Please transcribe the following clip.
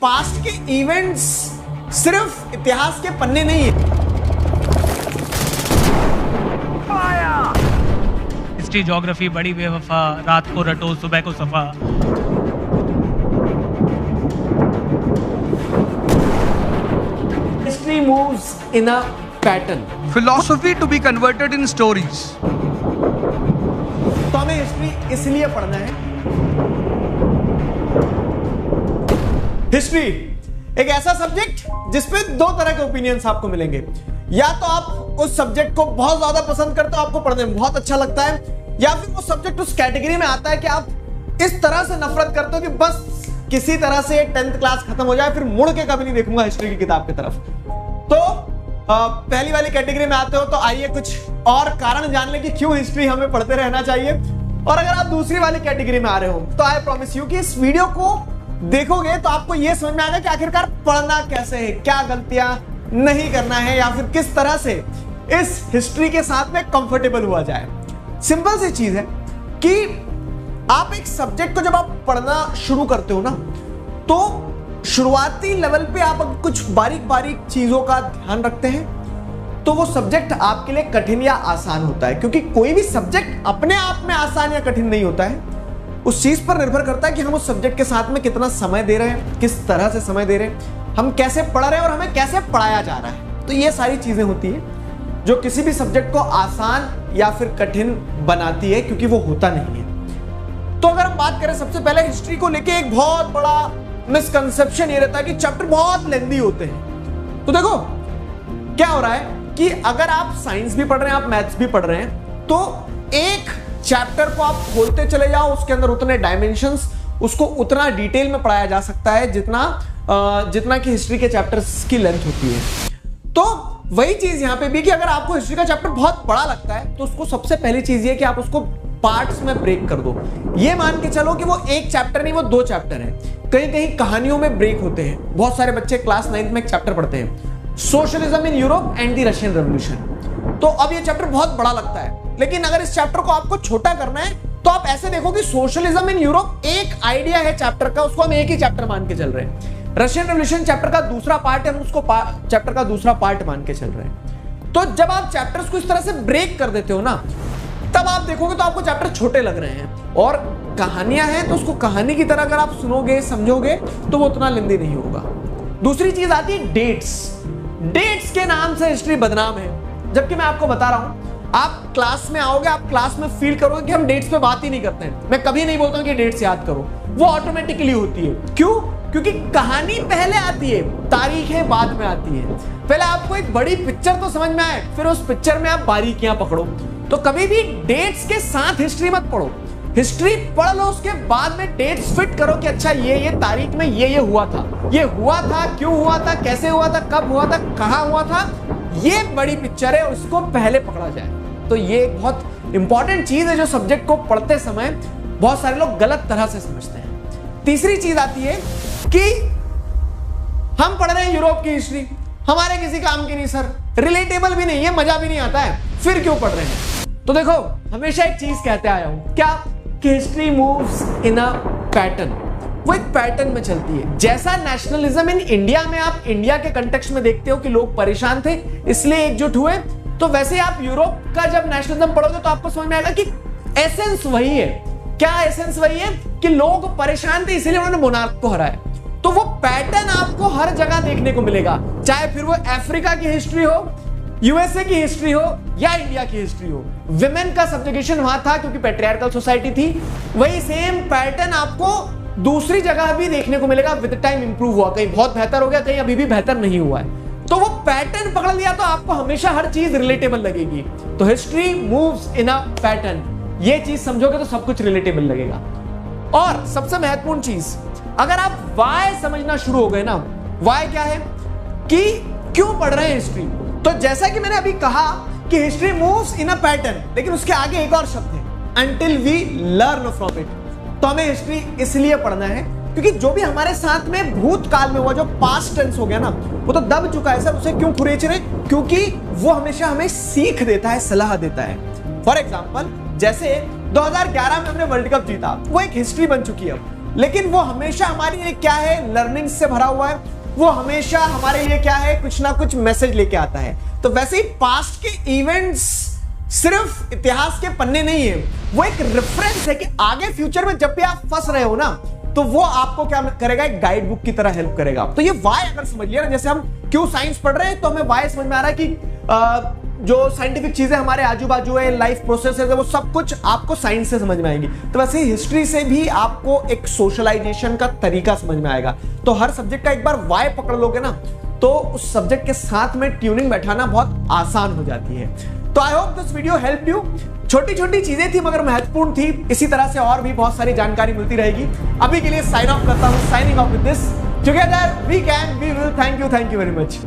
Past के events सिर्फ इतिहास के पन्ने नहीं है। हिस्ट्री ज्योग्राफी बड़ी बेवफा, रात को रटो सुबह को सफा। History moves in a pattern. Philosophy to be converted in stories. तो हमें हिस्ट्री इसलिए पढ़ना है। हिस्ट्री एक ऐसा सब्जेक्ट जिसपे दो तरह के ओपिनियंस आपको मिलेंगे। या तो आप उस सब्जेक्ट को बहुत ज्यादा पसंद करते हो, आपको पढ़ने में बहुत अच्छा लगता है, या फिर वो सब्जेक्ट उस कैटेगरी में आता है कि आप इस तरह से नफरत करते हो कि बस किसी तरह से 10th क्लास खत्म हो जाए, फिर मुड़ के कभी नहीं देखूंगा हिस्ट्री की किताब की तरफ। तो पहली वाली कैटेगरी में आते हो तो आइए कुछ और कारण जान लें कि क्यों हिस्ट्री हमें पढ़ते रहना चाहिए। और अगर आप दूसरी वाली कैटेगरी में आ रहे हो तो आई प्रॉमिस यू कि इस वीडियो को देखोगे तो आपको यह समझ में आएगा कि आखिरकार पढ़ना कैसे है, क्या गलतियां नहीं करना है, या फिर किस तरह से इस हिस्ट्री के साथ में कंफर्टेबल हुआ जाए। सिंपल सी चीज है कि आप एक सब्जेक्ट को जब आप पढ़ना शुरू करते हो ना, तो शुरुआती लेवल पे आप कुछ बारीक बारीक चीजों का ध्यान रखते हैं तो वो सब्जेक्ट आपके लिए कठिन या आसान होता है। क्योंकि कोई भी सब्जेक्ट अपने आप में आसान या कठिन नहीं होता है, उस चीज पर निर्भर करता है कि हम उस सब्जेक्ट के साथ में कितना समय दे रहे हैं, किस तरह से समय दे रहे हैं, हम कैसे पढ़ रहे हैं और हमें कैसे पढ़ाया जा रहा है। तो ये सारी चीजें होती है जो किसी भी सब्जेक्ट को आसान या फिर कठिन बनाती है, क्योंकि वो होता नहीं है। तो अगर हम बात करें सबसे पहले हिस्ट्री को लेके, एक बहुत बड़ा मिसकंसेप्शन ये रहता है कि चैप्टर बहुत लेंदी होते हैं। तो देखो क्या हो रहा है कि अगर आप साइंस भी पढ़ रहे हैं, आप मैथ्स भी पढ़ रहे हैं, तो एक चैप्टर को आप खोलते चले जाओ, उसके अंदर उतने डायमेंशंस, उसको उतना डिटेल में पढ़ाया जा सकता है जितना कि हिस्ट्री के चैप्टर्स की लेंथ होती है। तो वही चीज यहां पे भी कि अगर आपको हिस्ट्री का चैप्टर बहुत बड़ा लगता है तो उसको सबसे पहली चीज ये कि आप उसको पार्ट्स में ब्रेक कर दो। ये मान के चलो कि वो एक चैप्टर नहीं, वो 2 चैप्टर है। कहीं कहीं कहानियों में ब्रेक होते हैं। बहुत सारे बच्चे क्लास 9th में एक चैप्टर पढ़ते हैं, socialism in Europe and the Russian revolution. तो अब ये चैप्टर बहुत बड़ा लगता है, लेकिन अगर इस चैप्टर को आपको छोटा करना है तो आप ऐसे देखो कि सोशलिज्म इन यूरोप एक आइडिया है चैप्टर का, उसको हम एक ही चैप्टर मान के चल रहे हैं। रशियन रेवोल्यूशन चैप्टर का दूसरा पार्ट है, हम उसको चैप्टर का दूसरा पार्ट मान के चल रहे हैं। तो जब आप चैप्टर्स को इस तरह से ब्रेक कर देते हो ना, तब आप देखोगे तो आपको चैप्टर छोटे लग रहे हैं। और कहानियां हैं तो उसको कहानी की तरह अगर आप सुनोगे समझोगे तो वो उतना लेंदी नहीं होगा। दूसरी चीज आती है डेट्स। डेट्स के नाम से हिस्ट्री बदनाम है, जबकि मैं आपको बता रहा हूं, आप क्लास में आओगे, आप क्लास में फील करोगे कि हम डेट्स पे बात ही नहीं करते हैं। मैं कभी नहीं बोलता हूं कि डेट्स याद करो, वो ऑटोमेटिकली होती है। क्यों? क्योंकि कहानी पहले आती है, तारीखें बाद में आती है। पहले आपको एक बड़ी पिक्चर तो समझ में आए, फिर उस पिक्चर में आप बारीकियां पकड़ो। तो कभी भी डेट्स के साथ हिस्ट्री मत पढ़ो। हिस्ट्री पढ़ लो, उसके बाद में डेट्स फिट करो कि अच्छा ये तारीख में ये हुआ था, ये हुआ था, क्यों हुआ था, कैसे हुआ था, कब हुआ था, कहां हुआ था। ये बड़ी पिक्चर है, उसको पहले पकड़ा जाए। तो ये एक बहुत इंपॉर्टेंट चीज है जो सब्जेक्ट को पढ़ते समय बहुत सारे लोग गलत तरह से समझते हैं। तीसरी चीज आती है कि हम पढ़ रहे हैं यूरोप की हिस्ट्री, हमारे किसी काम की नहीं सर, रिलेटेबल भी नहीं है, मजा भी नहीं आता है, फिर क्यों पढ़ रहे हैं? तो देखो, हमेशा एक चीज कहते आया हूं, क्या कि history moves in a pattern. वो एक पैटर्न में चलती है। जैसा नेशनलिज्म इन इंडिया में आप इंडिया के कंटेक्स्ट में देखते हो कि लोग परेशान थे इसलिए एकजुट हुए, तो वैसे आप यूरोप का जब नेशनलिज्म पढ़ोगे तो आपको समझ में आएगा कि एसेंस वही है। क्या एसेंस वही है? कि लोग परेशान थे इसलिए उन्होंने मोनार्क को हराया। तो वो पैटर्न आपको हर जगह देखने को मिलेगा, चाहे फिर वो अफ्रीका की हिस्ट्री हो, यूएसए की हिस्ट्री हो या इंडिया की हिस्ट्री हो। विमेन का सब्जुगेशन वहां था क्योंकि पैट्रियार्कल सोसाइटी थी। वही सेम पैटर्न आपको दूसरी जगह भी देखने को मिलेगा। विद टाइम इंप्रूव हुआ, कहीं बहुत बेहतर हो गया, कहीं अभी भी बेहतर नहीं हुआ है। तो वो पैटर्न पकड़ लिया तो आपको हमेशा हर चीज रिलेटेबल लगेगी। तो history moves in a pattern, ये चीज समझोगे तो सब कुछ रिलेटेबल लगेगा। और सबसे महत्वपूर्ण चीज, अगर आप वाई समझना शुरू हो गए ना, वाई क्या है कि क्यों पढ़ रहे हैं हिस्ट्री। तो जैसा कि मैंने अभी कहा कि history moves in a pattern, लेकिन उसके आगे एक और शब्द है, until we learn from it। तो हमें हिस्ट्री इसलिए पढ़ना है क्योंकि जो भी हमारे साथ में भूतकाल में हुआ, जो पास्ट टेंस हो गया ना, वो तो दब चुका है सर, उसे क्यों खुरेच रहे? क्योंकि वो हमेशा हमें सीख देता है, सलाह देता है। फॉर एग्जाम्पल, जैसे 2011 में हमने वर्ल्ड कप जीता, वो एक हिस्ट्री बन चुकी है। लेकिन वो हमेशा हमारे लिए क्या है, लर्निंग से भरा हुआ है। वो हमेशा हमारे लिए क्या है, कुछ ना कुछ मैसेज लेके आता है। तो वैसे ही पास्ट के इवेंट्स सिर्फ इतिहास के पन्ने नहीं है, वो एक रेफरेंस है कि आगे फ्यूचर में जब भी आप फंस रहे हो ना, तो वो आपको क्या करेगा, एक गाइड बुक की तरह हेल्प करेगा। तो ये वाई अगर समझ लिया ना, जैसे हम क्यों साइंस पढ़ रहे हैं तो हमें वाई समझ में आ रहा है कि जो साइंटिफिक चीजें हमारे आजू बाजू है, लाइफ प्रोसेसेस है, वो सब कुछ आपको साइंस से समझ में आएंगी। तो वैसे ही हिस्ट्री से भी आपको एक सोशलाइजेशन का तरीका समझ में आएगा। तो हर सब्जेक्ट का एक बार वाई पकड़ लोगे ना, तो उस सब्जेक्ट के साथ में ट्यूनिंग बैठाना बहुत आसान हो जाती है। तो I hope this video help you. छोटी छोटी चीजें थी मगर महत्वपूर्ण थी। इसी तरह से और भी बहुत सारी जानकारी मिलती रहेगी। अभी के लिए साइन ऑफ करता हूं, signing off with this, together we can, we will. Thank you very much.